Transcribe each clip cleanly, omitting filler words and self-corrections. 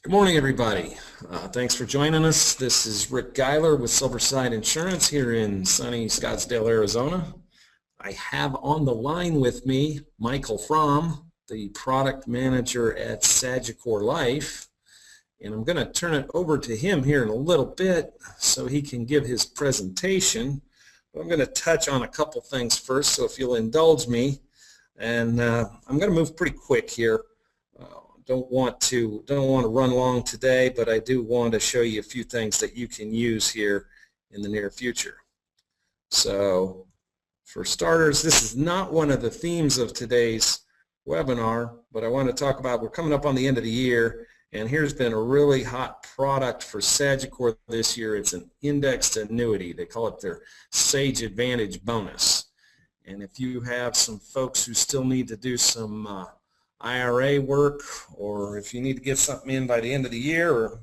Good morning, everybody. Thanks for joining us. This is Rick Geiler with SilverSide Insurance here in sunny Scottsdale, Arizona. I have on the line with me Michael Frahm, the product manager at Sagicor Life, and I'm going to turn it over to him here in a little bit so he can give his presentation. But I'm going to touch on a couple things first, so if you'll indulge me, and I'm going to move pretty quick here. Don't want to run long today, but I do want to show you a few things that you can use here in the near future. So for starters, this is not one of the themes of today's webinar, but I want to talk about, we're coming up on the end of the year, and here's been a really hot product for Sagicor this year. It's an indexed annuity. They call it their Sage Advantage Bonus. And if you have some folks who still need to do some IRA work, or if you need to get something in by the end of the year, or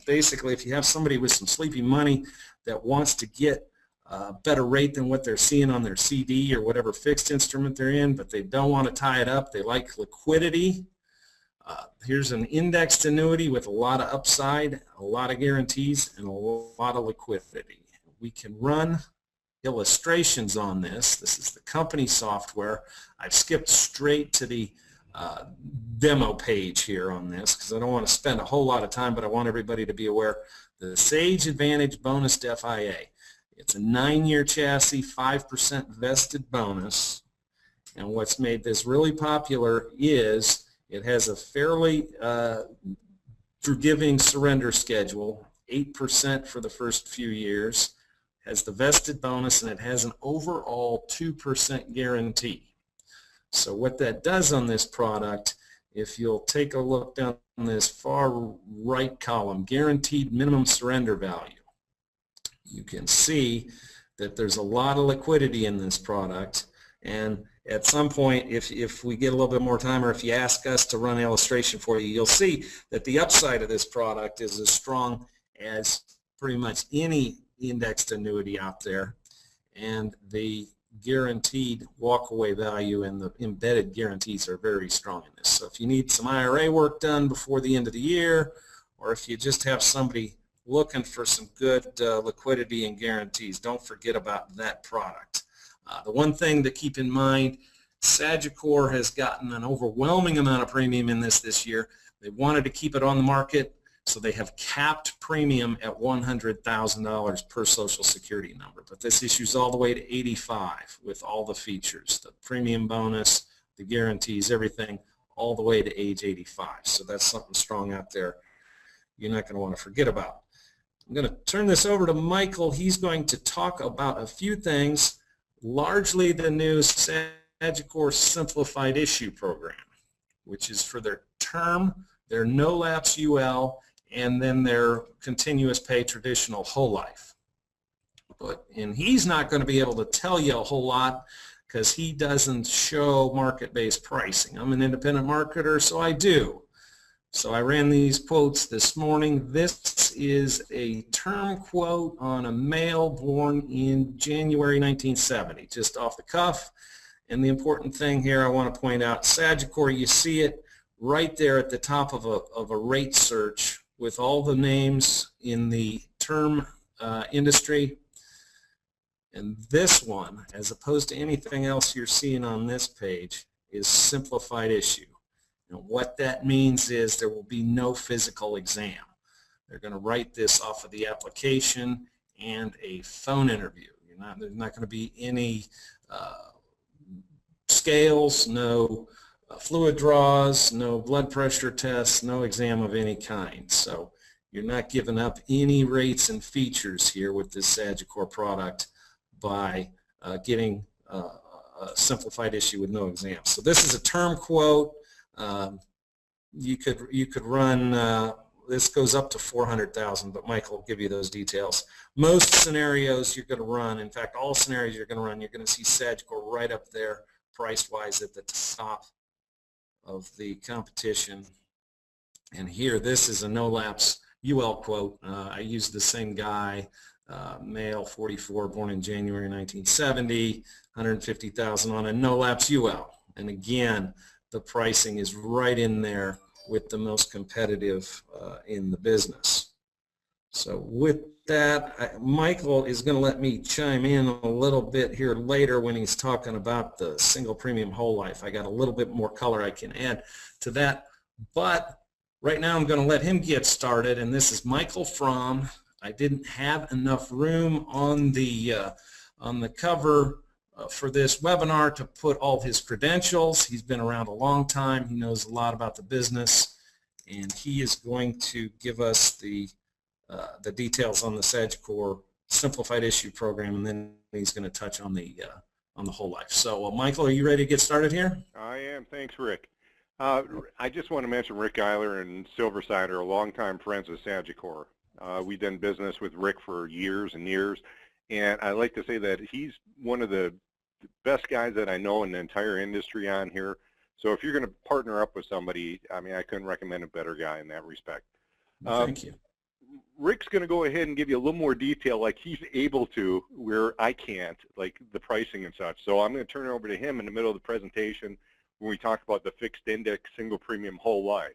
basically if you have somebody with some sleepy money that wants to get a better rate than what they're seeing on their CD or whatever fixed instrument they're in, but they don't want to tie it up, they like liquidity. Here's an indexed annuity with a lot of upside, a lot of guarantees, and a lot of liquidity. We can run illustrations on this. This is the company software. I've skipped straight to the demo page here on this because I don't want to spend a whole lot of time, but I want everybody to be aware. The Sage Advantage Bonus FIA. It's a 9-year chassis, 5% vested bonus, and what's made this really popular is it has a fairly forgiving surrender schedule, 8% for the first few years, has the vested bonus, and it has an overall 2% guarantee. So what that does on this product, if you'll take a look down this far right column, guaranteed minimum surrender value, you can see that there's a lot of liquidity in this product. And at some point, if we get a little bit more time, or if you ask us to run an illustration for you, you'll see that the upside of this product is as strong as pretty much any indexed annuity out there. And the guaranteed walkaway value and the embedded guarantees are very strong in this. So if you need some IRA work done before the end of the year, or if you just have somebody looking for some good liquidity and guarantees, don't forget about that product. The one thing to keep in mind, Sagicor has gotten an overwhelming amount of premium in this year. They wanted to keep it on the market, so they have capped premium at $100,000 per Social Security number. But this issues all the way to 85 with all the features, the premium bonus, the guarantees, everything, all the way to age 85. So that's something strong out there you're not going to want to forget about. I'm going to turn this over to Michael. He's going to talk about a few things, largely the new Sagicor Simplified Issue Program, which is for their term, their no-lapse UL, and then their continuous pay traditional whole life. And he's not going to be able to tell you a whole lot because he doesn't show market-based pricing. I'm an independent marketer, so I do. So I ran these quotes this morning. This is a term quote on a male born in January 1970, just off the cuff. And the important thing here I want to point out, Sagicor, you see it right there at the top of a rate search with all the names in the term industry. And this one, as opposed to anything else you're seeing on this page, is simplified issue. And what that means is there will be no physical exam. They're going to write this off of the application and a phone interview. There's not going to be any scales, no fluid draws, no blood pressure tests, no exam of any kind. So you're not giving up any rates and features here with this Sagicor product by getting a simplified issue with no exam. So this is a term quote. You could run this goes up to 400,000, but Michael will give you those details. Most scenarios you're going to run, in fact all scenarios you're going to run, you're going to see Sagicor right up there price-wise at the top of the competition. And here, this is a no-lapse UL quote. I used the same guy, male, 44, born in January 1970, 150,000 on a no-lapse UL. And again, the pricing is right in there with the most competitive in the business. So with that, Michael is going to let me chime in a little bit here later when he's talking about the single premium whole life. I got a little bit more color I can add to that, but right now I'm going to let him get started, and this is Michael Frahm. I didn't have enough room on the cover for this webinar to put all his credentials. He's been around a long time. He knows a lot about the business, and he is going to give us the details on the Sagicor Simplified Issue Program, and then he's going to touch on the whole life. So, Michael, are you ready to get started here? I am. Thanks, Rick. I just want to mention Rick Geiler and SilverSide are longtime friends of Sagicor. We've done business with Rick for years and years, and I like to say that he's one of the best guys that I know in the entire industry on here. So if you're going to partner up with somebody, I mean, I couldn't recommend a better guy in that respect. Thank you. Rick's going to go ahead and give you a little more detail like he's able to, where I can't, like the pricing and such. So I'm going to turn it over to him in the middle of the presentation when we talk about the fixed index single premium whole life.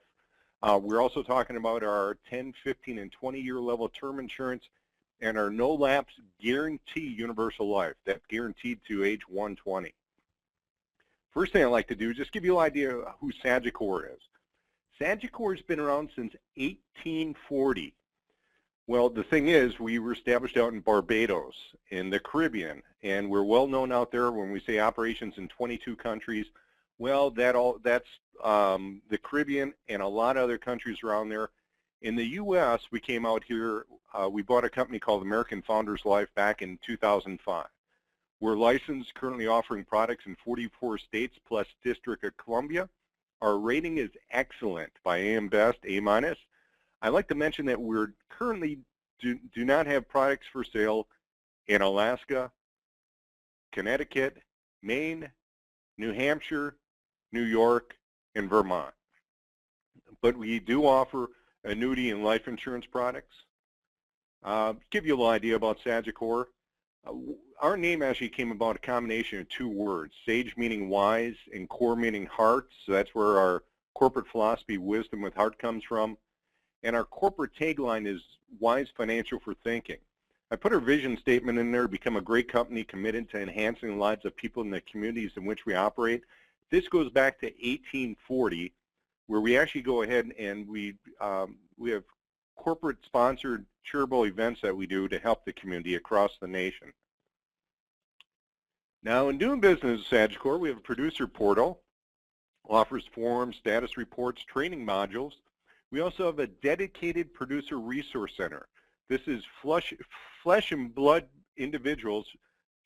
We're also talking about our 10, 15, and 20-year level term insurance and our no lapse guarantee universal life. That's guaranteed to age 120. First thing I'd like to do is just give you an idea of who Sagicor is. Sagicor has been around since 1840. Well, the thing is, we were established out in Barbados, in the Caribbean, and we're well known out there when we say operations in 22 countries. Well, that's the Caribbean and a lot of other countries around there. In the U.S., we came out here, we bought a company called American Founders Life back in 2005. We're licensed, currently offering products in 44 states plus District of Columbia. Our rating is excellent by AM Best, A-. I'd like to mention that we're currently do not have products for sale in Alaska, Connecticut, Maine, New Hampshire, New York, and Vermont. But we do offer annuity and life insurance products. Give you a little idea about Sagicor. Our name actually came about a combination of two words, sage meaning wise and core meaning heart. So that's where our corporate philosophy, wisdom with heart, comes from. And our corporate tagline is wise financial for thinking. I put our vision statement in there to become a great company committed to enhancing the lives of people in the communities in which we operate. This goes back to 1840, where we actually go ahead and we have corporate sponsored charitable events that we do to help the community across the nation. Now, in doing business at Sagicor, we have a producer portal, offers forums, status reports, training modules. We also have a dedicated producer resource center. This is flesh and blood individuals.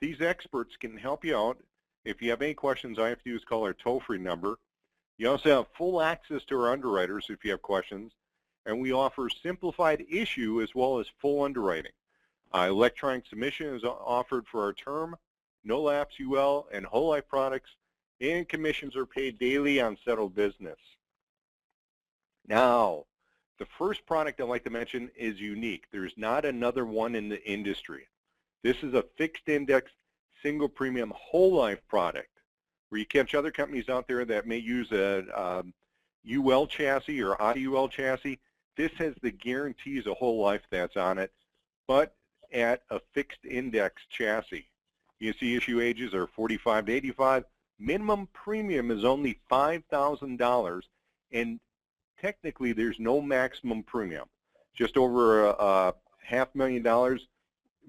These experts can help you out. If you have any questions, all you have to do is call our toll-free number. You also have full access to our underwriters if you have questions. And we offer simplified issue as well as full underwriting. Electronic submission is offered for our term, no lapse UL, and whole life products, and commissions are paid daily on settled business. Now, the first product I'd like to mention is unique. There's not another one in the industry. This is a fixed index single premium whole life product where you catch other companies out there that may use a UL chassis or IUL chassis. This has the guarantees of whole life that's on it, but at a fixed index chassis. You see issue ages are 45 to 85. Minimum premium is only $5,000, and technically there's no maximum premium. Just over $500,000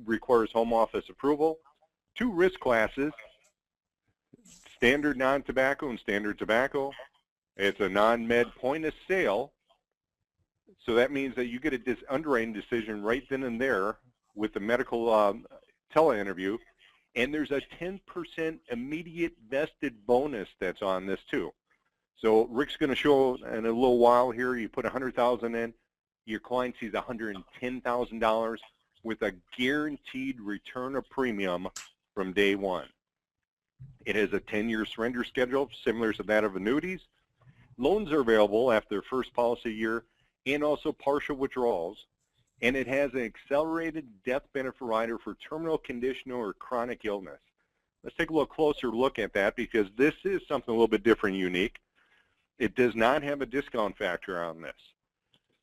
requires home office approval. 2 risk classes, standard non-tobacco and standard tobacco. It's a non-med point of sale. So that means that you get a underwriting decision right then and there with the medical tele-interview. And there's a 10% immediate vested bonus that's on this too. So Rick's going to show in a little while here, you put $100,000 in, your client sees $110,000 with a guaranteed return of premium from day one. It has a 10-year surrender schedule similar to that of annuities. Loans are available after their first policy year and also partial withdrawals. And it has an accelerated death benefit rider for terminal condition or chronic illness. Let's take a little closer look at that because this is something a little bit different and unique. It does not have a discount factor on this.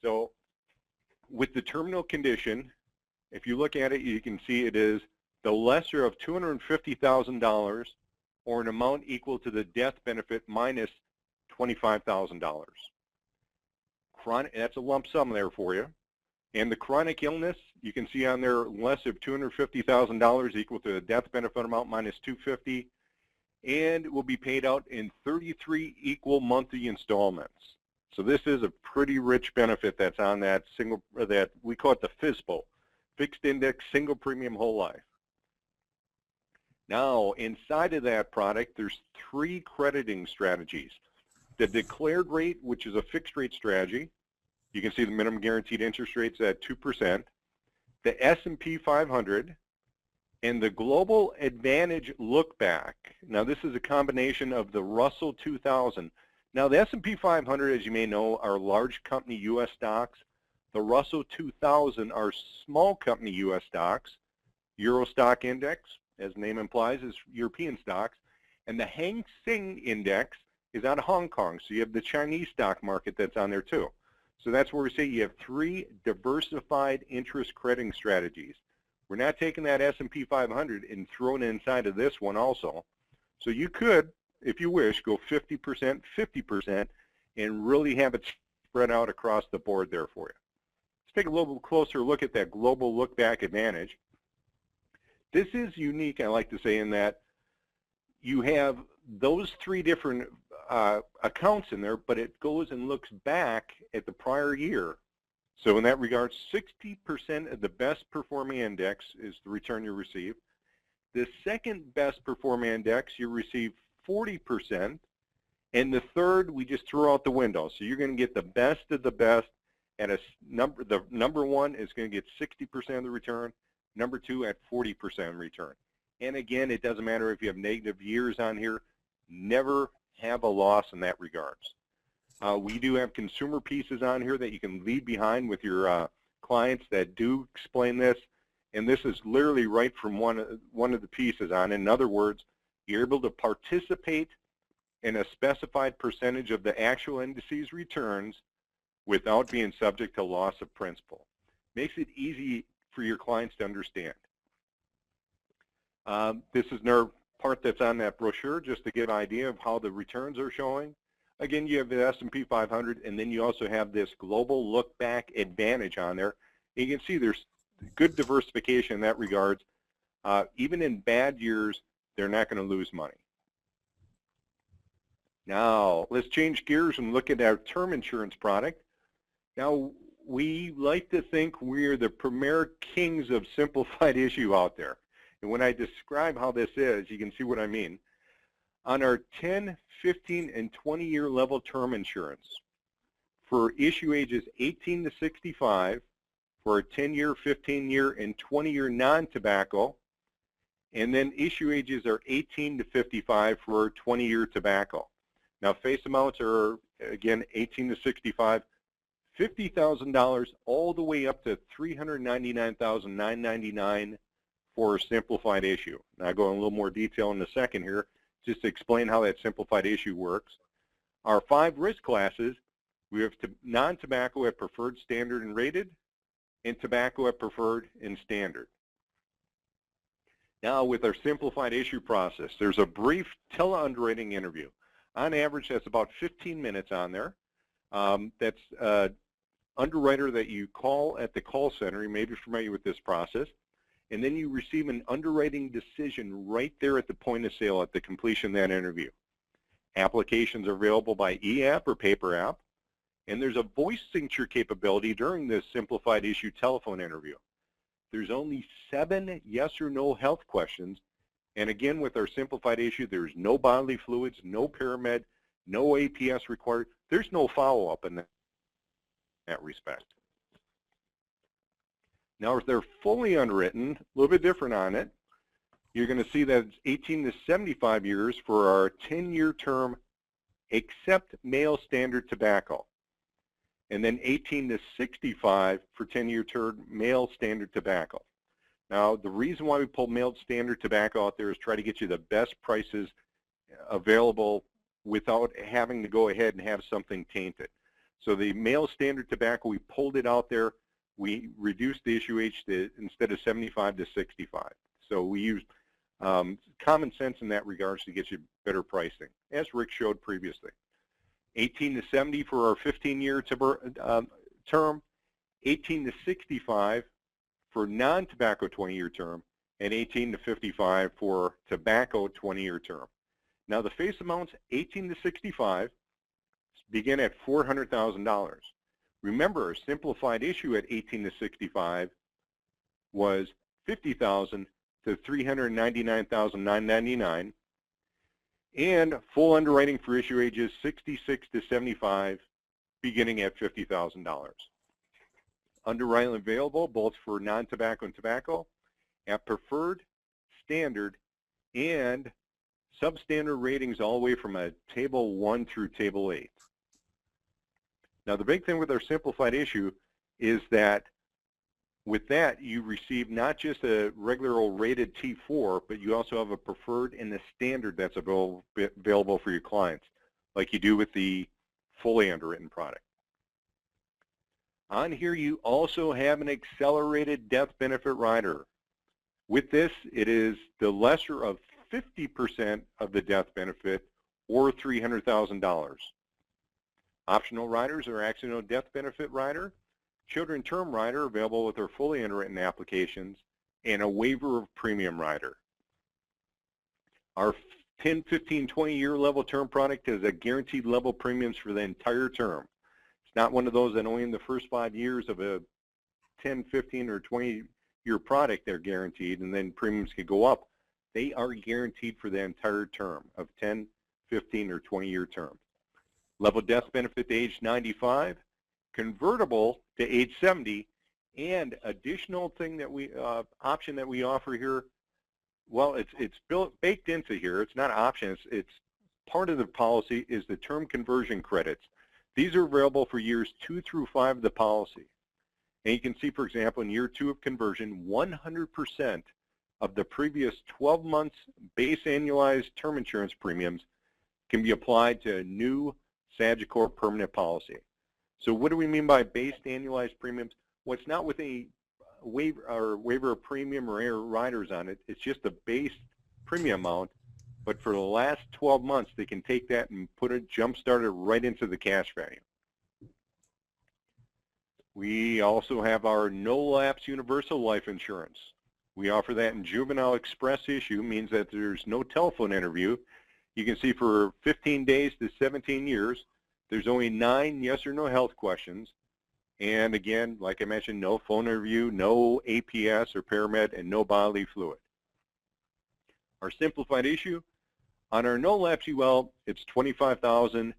So with the terminal condition, if you look at it, you can see it is the lesser of $250,000 or an amount equal to the death benefit minus $25,000. Chronic, that's a lump sum there for you. And the chronic illness, you can see on there less of $250,000 equal to the death benefit amount minus $250,000, and will be paid out in 33 equal monthly installments. So this is a pretty rich benefit that's on that single, that we call it the FISPO, fixed index single premium whole life. Now, inside of that product, there's 3 crediting strategies. The declared rate, which is a fixed rate strategy. You can see the minimum guaranteed interest rates at 2%. The S&P 500 and the Global Advantage Look Back. Now, this is a combination of the Russell 2000. Now, the S&P 500, as you may know, are large company U.S. stocks. The Russell 2000 are small company U.S. stocks. Euro Stock Index, as the name implies, is European stocks. And the Hang Seng Index is out of Hong Kong. So you have the Chinese stock market that's on there too. So that's where we say you have 3 diversified interest crediting strategies. We're not taking that S&P 500 and throwing it inside of this one also. So you could, if you wish, go 50%, 50%, and really have it spread out across the board there for you. Let's take a little closer look at that Global Look Back Advantage. This is unique, I like to say, in that you have those 3 different accounts in there, but it goes and looks back at the prior year. So in that regard, 60% of the best performing index is the return you receive. The second best performing index, you receive 40%. And the third, we just throw out the window. So you're going to get the best of the best at a number. The number 1 is going to get 60% of the return. Number 2 at 40% return. And again, it doesn't matter if you have negative years on here. Never have a loss in that regards. We do have consumer pieces on here that you can leave behind with your clients that do explain this. And this is literally right from one of the pieces on. In other words, you're able to participate in a specified percentage of the actual indices returns without being subject to loss of principal. Makes it easy for your clients to understand. This is another part that's on that brochure just to give an idea of how the returns are showing. Again, you have the S&P 500, and then you also have this Global Look Back Advantage on there. And you can see there's good diversification in that regards. Even in bad years, they're not going to lose money. Now, let's change gears and look at our term insurance product. Now, we like to think we're the premier kings of simplified issue out there. And when I describe how this is, you can see what I mean. On our 10, 15, and 20-year level term insurance, for issue ages 18 to 65, for a 10-year, 15-year, and 20-year non-tobacco, and then issue ages are 18 to 55 for 20-year tobacco. Now, face amounts are, again, 18 to 65, $50,000 all the way up to $399,999 for a simplified issue. Now, I'll go in a little more detail in a second here, just to explain how that simplified issue works. Our 5 risk classes, we have non-tobacco at preferred, standard, and rated, and tobacco at preferred and standard. Now, with our simplified issue process, there's a brief tele-underwriting interview. On average, that's about 15 minutes on there. That's an underwriter that you call at the call center. You may be familiar with this process. And then you receive an underwriting decision right there at the point of sale at the completion of that interview. Applications are available by e-app or paper app. And there's a voice signature capability during this simplified issue telephone interview. There's only 7 yes or no health questions. And again, with our simplified issue, there's no bodily fluids, no paramed, no APS required. There's no follow-up in that respect. Now, if they're fully underwritten, a little bit different on it, you're going to see that it's 18 to 75 years for our 10-year term, except male standard tobacco. And then 18 to 65 for 10-year term, male standard tobacco. Now, the reason why we pull male standard tobacco out there is try to get you the best prices available without having to go ahead and have something tainted. So the male standard tobacco, we pulled it out there. We reduced the issue age to, instead of 75 to 65. So we used common sense in that regards to get you better pricing, as Rick showed previously. 18 to 70 for our 15-year term, 18 to 65 for non-tobacco 20-year term, and 18 to 55 for tobacco 20-year term. Now the face amounts 18 to 65 begin at $400,000. Remember, a simplified issue at 18 to 65 was $50,000 to $399,999, and full underwriting for issue ages 66 to 75 beginning at $50,000. Underwriting available both for non-tobacco and tobacco at preferred, standard, and substandard ratings all the way from a table 1 through table 8. Now the big thing with our simplified issue is that with that you receive not just a regular old rated T4, but you also have a preferred and the standard that's available for your clients, like you do with the fully underwritten product. On here you also have an accelerated death benefit rider. With this, it is the lesser of 50% of the death benefit or $300,000. Optional riders are accidental death benefit rider, children term rider available with our fully underwritten applications, and a waiver of premium rider. Our 10, 15, 20-year level term product has a guaranteed level premiums for the entire term. It's not one of those that only in the first 5 years of a 10, 15, or 20-year product they're guaranteed, and then premiums can go up. They are guaranteed for the entire term of 10, 15, or 20-year term. Level death benefit to age 95, convertible to age 70, and additional thing that we option that we offer here. Well, it's baked into here. It's not an option. It's part of the policy is the term conversion credits. These are available for years 2 through 5 of the policy. And you can see, for example, in year 2 of conversion, 100% of the previous 12 months base annualized term insurance premiums can be applied to a new Sagicor permanent policy. So what do we mean by base annualized premiums? Well, it's not with a waiver of premium or air riders on it. It's just a base premium amount. But for the last 12 months, they can take that and put it, jump-start it right into the cash value. We also have our no-lapse universal life insurance. We offer that in Juvenile Express issue, means that there's no telephone interview. You can see for 15 days to 17 years, there's only 9 yes or no health questions. And again, like I mentioned, no phone interview, no APS or paramed, and no bodily fluid. Our simplified issue, on our no-lapse UL, it's $25,000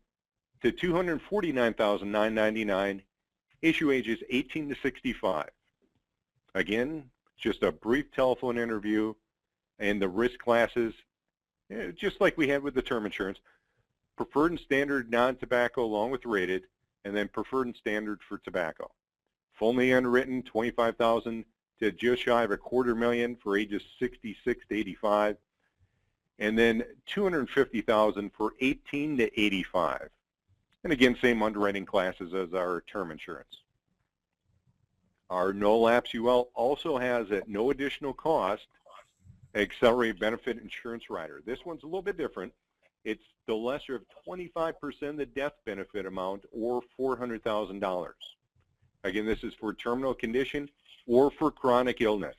to $249,999, issue ages 18 to 65. Again, just a brief telephone interview, and the risk classes, just like we had with the term insurance, preferred and standard non-tobacco along with rated, and then preferred and standard for tobacco. Fully underwritten, $25,000 to just shy of $250,000 for ages 66 to 85, and then $250,000 for 18 to 85. And again, same underwriting classes as our term insurance. Our no-lapse UL also has, at no additional cost, accelerated benefit insurance rider. This one's a little bit different. It's the lesser of 25% of the death benefit amount or $400,000. Again, this is for terminal condition or for chronic illness.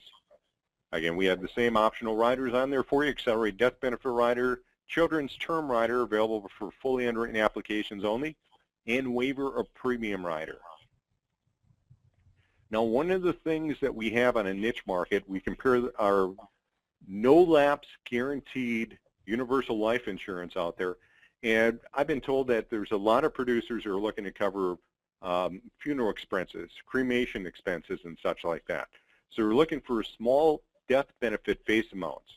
Again, we have the same optional riders on there for you: accelerated death benefit rider, children's term rider available for fully underwritten applications only, and waiver of premium rider. Now, one of the things that we have on a niche market, we compare our no-lapse guaranteed universal life insurance out there, and I've been told that there's a lot of producers who are looking to cover funeral expenses, cremation expenses, and such like that. So we're looking for small death benefit face amounts.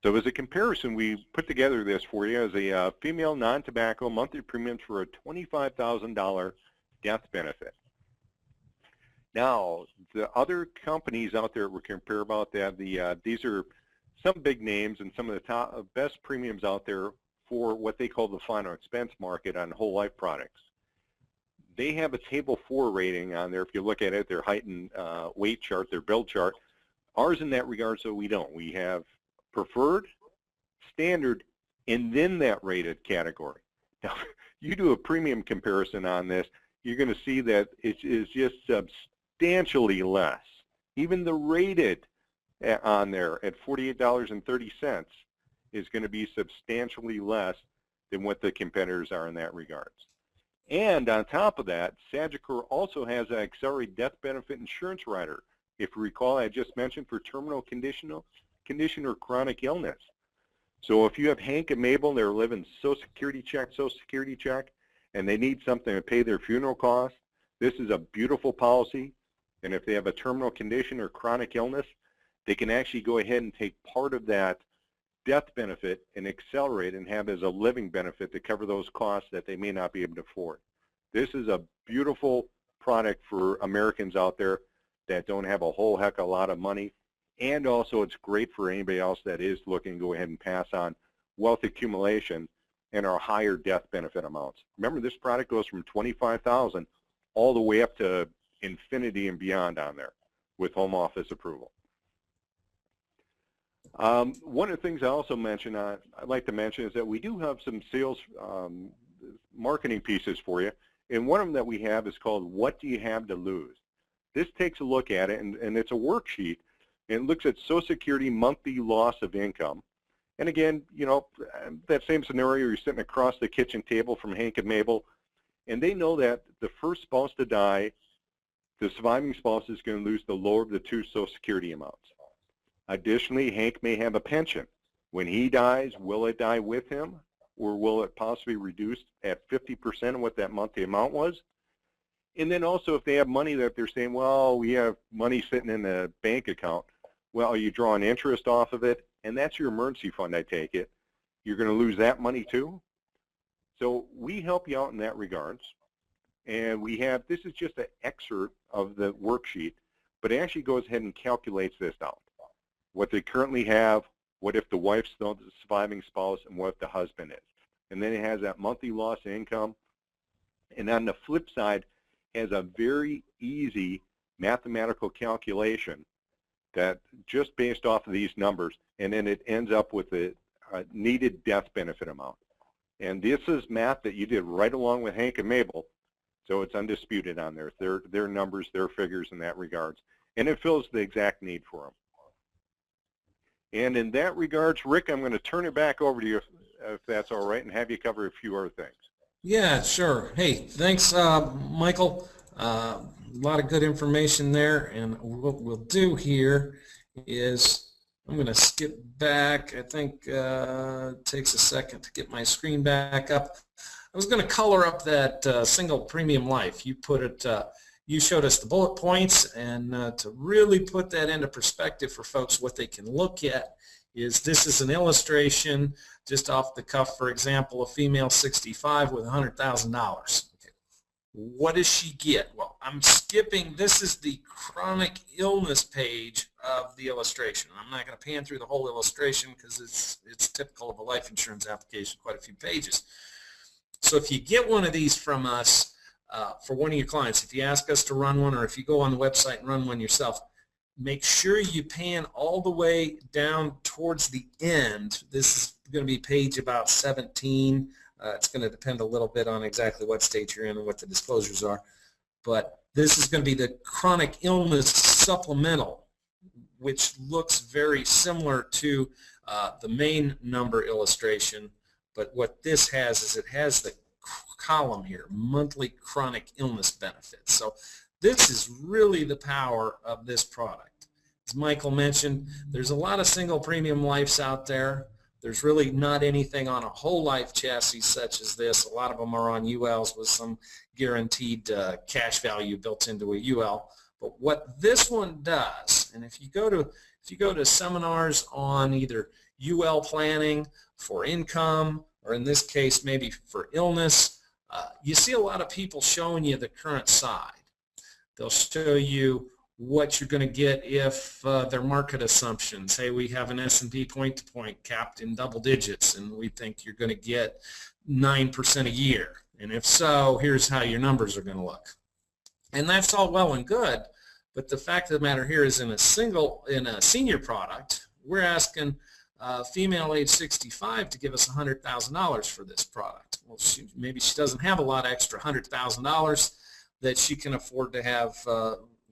So as a comparison, we put together this for you as a female non-tobacco monthly premiums for a $25,000 death benefit. Now, the other companies out there we compare about that, these are some big names and some of the top best premiums out there for what they call the final expense market on whole life products. They have a table 4 rating on there. If you look at it, their height and weight chart, their build chart. Ours in that regard, so we don't. We have preferred, standard, and then that rated category. Now, you do a premium comparison on this, you're going to see that it is just substantially less. Even the rated on there at $48.30 is going to be substantially less than what the competitors are in that regards. And on top of that, Sagicor also has an accelerated death benefit insurance rider. If you recall, I just mentioned for terminal condition or chronic illness. So if you have Hank and Mabel, they're living Social Security check, and they need something to pay their funeral costs, this is a beautiful policy. And if they have a terminal condition or chronic illness, they can actually go ahead and take part of that death benefit and accelerate and have as a living benefit to cover those costs that they may not be able to afford. This is a beautiful product for Americans out there that don't have a whole heck of a lot of money, and also it's great for anybody else that is looking to go ahead and pass on wealth accumulation and our higher death benefit amounts. Remember, this product goes from $25,000 all the way up to infinity and beyond on there with home office approval. One of the things I also mentioned, I'd like to mention, is that we do have some sales marketing pieces for you, and one of them that we have is called What Do You Have to Lose? This takes a look at it, and it's a worksheet, and it looks at Social Security monthly loss of income. And again, you know, that same scenario, you're sitting across the kitchen table from Hank and Mabel, and they know that the first spouse to die, the surviving spouse is going to lose the lower of the two Social Security amounts. Additionally, Hank may have a pension. When he dies, will it die with him, or will it possibly reduce at 50% of what that monthly amount was? And then also, if they have money that they're saying, well, we have money sitting in a bank account, well, are you drawing interest off of it? And that's your emergency fund, I take it. You're going to lose that money too? So we help you out in that regards. And we have, this is just an excerpt of the worksheet, but it actually goes ahead and calculates this out. What they currently have, what if the wife's the surviving spouse, and what if the husband is. And then it has that monthly loss of income. And on the flip side, has a very easy mathematical calculation that just based off of these numbers, and then it ends up with a needed death benefit amount. And this is math that you did right along with Hank and Mabel, so it's undisputed on there. Their numbers, their figures in that regards, and it fills the exact need for them. And in that regards, Rick, I'm going to turn it back over to you if that's all right, and have you cover a few other things. Yeah, sure. Hey, thanks, Michael. A lot of good information there, and what we'll do here is I'm going to skip back. I think it takes a second to get my screen back up. I was going to color up that single premium life. You put it, you showed us the bullet points, and to really put that into perspective for folks, what they can look at is this is an illustration just off the cuff. For example, a female 65 with $100,000. Okay. What does she get? Well, I'm skipping. This is the chronic illness page of the illustration. I'm not going to pan through the whole illustration because it's typical of a life insurance application, quite a few pages. So if you get one of these from us for one of your clients, if you ask us to run one, or if you go on the website and run one yourself, make sure you pan all the way down towards the end. This is going to be page about 17. It's going to depend a little bit on exactly what state you're in and what the disclosures are. But this is going to be the chronic illness supplemental, which looks very similar to the main number illustration. But what this has is it has the column here, monthly chronic illness benefits. So this is really the power of this product. As Michael mentioned, there's a lot of single premium lives out there. There's really not anything on a whole life chassis such as this. A lot of them are on ULs with some guaranteed cash value built into a UL. But what this one does, and if you go to seminars on either UL planning for income, or in this case maybe for illness, you see a lot of people showing you the current side. They'll show you what you're going to get if their market assumptions. Hey, we have an S&P point-to-point capped in double digits, and we think you're going to get 9% a year. And if so, here's how your numbers are going to look. And that's all well and good, but the fact of the matter here is in a senior product, we're asking female age 65 to give us $100,000 for this product. Well, maybe she doesn't have a lot of extra $100,000 that she can afford to have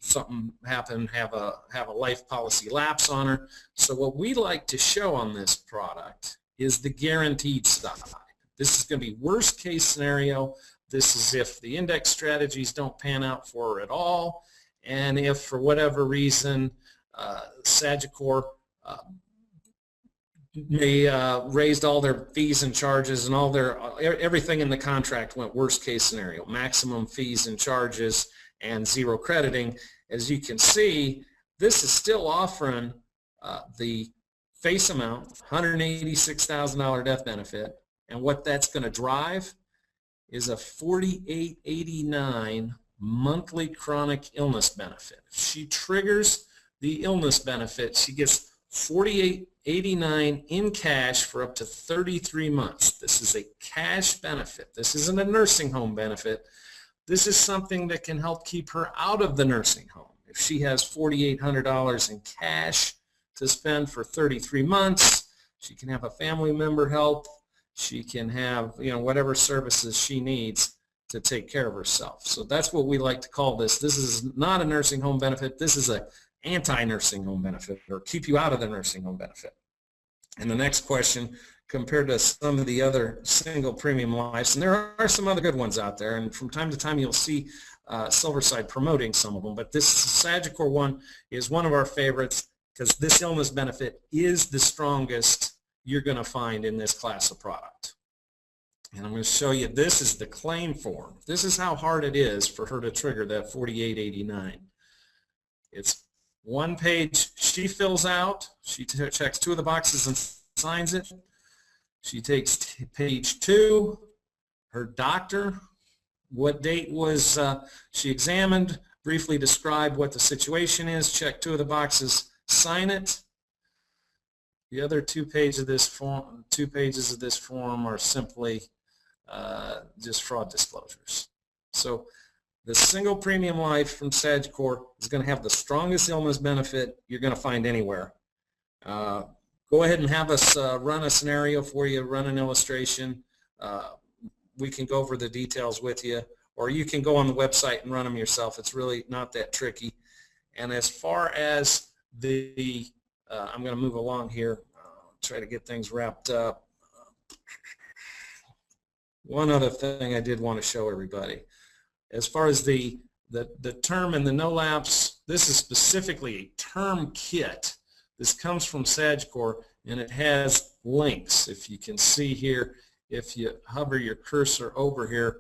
something happen, have a life policy lapse on her. So what we like to show on this product is the guaranteed side. This is going to be worst case scenario. This is if the index strategies don't pan out for her at all, and if for whatever reason Sagicor raised all their fees and charges and all their everything in the contract went worst case scenario, maximum fees and charges and zero crediting. As you can see, this is still offering the face amount, $186,000 death benefit, and what that's going to drive is a $48.89 monthly chronic illness benefit. If she triggers the illness benefit, she gets $48.89 in cash for up to 33 months. This is a cash benefit. This isn't a nursing home benefit. This is something that can help keep her out of the nursing home. If she has $4,800 in cash to spend for 33 months, she can have a family member help. She can have, whatever services she needs to take care of herself. So that's what we like to call this. This is not a nursing home benefit. This is a anti-nursing home benefit, or keep you out of the nursing home benefit. And the next question, compared to some of the other single premium lives, and there are some other good ones out there, and from time to time you'll see SilverSide promoting some of them, but this Sagicor one is one of our favorites because this illness benefit is the strongest you're going to find in this class of product. And I'm going to show you, this is the claim form. This is how hard it is for her to trigger that $48.89. It's one page she fills out. She checks two of the boxes and signs it. She takes page 2, her doctor, what date was she examined, briefly describe what the situation is, check 2 of the boxes, sign it. The other 2 pages of this form, are simply just fraud disclosures. So the single premium life from Sagicor is going to have the strongest illness benefit you're going to find anywhere. Go ahead and have us run a scenario for you, run an illustration. We can go over the details with you, or you can go on the website and run them yourself. It's really not that tricky. And as far as I'm going to move along here, try to get things wrapped up. One other thing I did want to show everybody. As far as the term and the no lapse, this is specifically a term kit. This comes from Sagicor, and it has links. If you can see here, if you hover your cursor over here,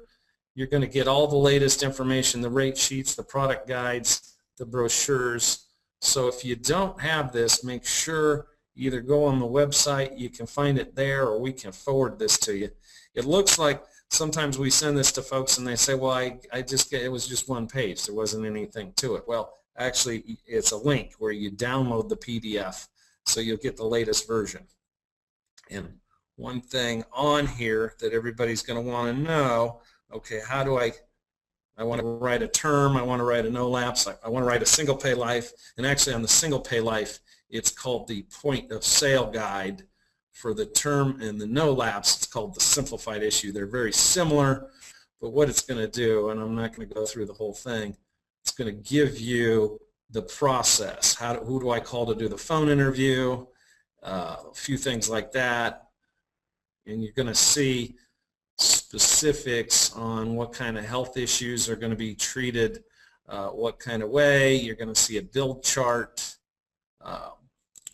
you're going to get all the latest information, the rate sheets, the product guides, the brochures. So if you don't have this, make sure either go on the website, you can find it there, or we can forward this to you. It looks like sometimes we send this to folks and they say, well, it was just one page. There wasn't anything to it. Well, actually, it's a link where you download the PDF, so you'll get the latest version. And one thing on here that everybody's going to want to know, okay, how do I want to write a term, I want to write a no lapse, I want to write a single pay life, and actually on the single pay life, it's called the point of sale guide. For the term and the no lapse, it's called the Simplified issue. They're very similar, but what it's going to do, and I'm not going to go through the whole thing, it's going to give you the process. Who do I call to do the phone interview? A few things like that. And you're going to see specifics on what kind of health issues are going to be treated, what kind of way. You're going to see a build chart,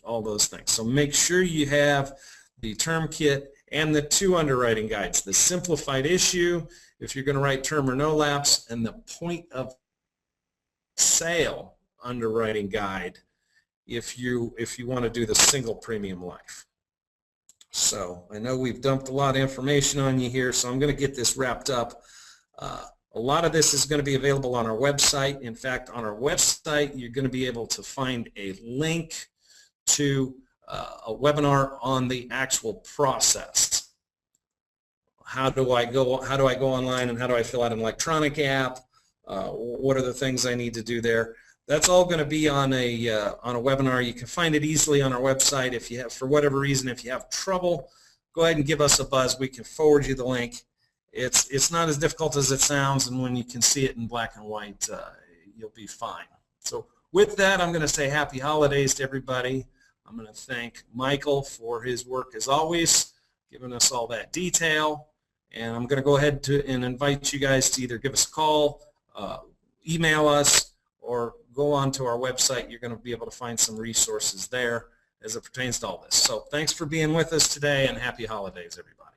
all those things. So make sure you have the term kit and the 2 underwriting guides, the Simplified issue, if you're going to write term or no lapse, and the point of sale underwriting guide if you want to do the single premium life. So I know we've dumped a lot of information on you here, so I'm going to get this wrapped up. A lot of this is going to be available on our website. In fact, on our website, you're going to be able to find a link to a webinar on the actual process. How do I go online, and how do I fill out an electronic app? What are the things I need to do there? That's all going to be on a webinar. You can find it easily on our website. If you have, for whatever reason, if you have trouble, go ahead and give us a buzz. We can forward you the link. It's not as difficult as it sounds, and when you can see it in black and white, you'll be fine. So with that, I'm going to say happy holidays to everybody. I'm going to thank Michael for his work as always, giving us all that detail. And I'm going to go ahead and invite you guys to either give us a call, email us, or go on to our website. You're going to be able to find some resources there as it pertains to all this. So thanks for being with us today, and happy holidays, everybody.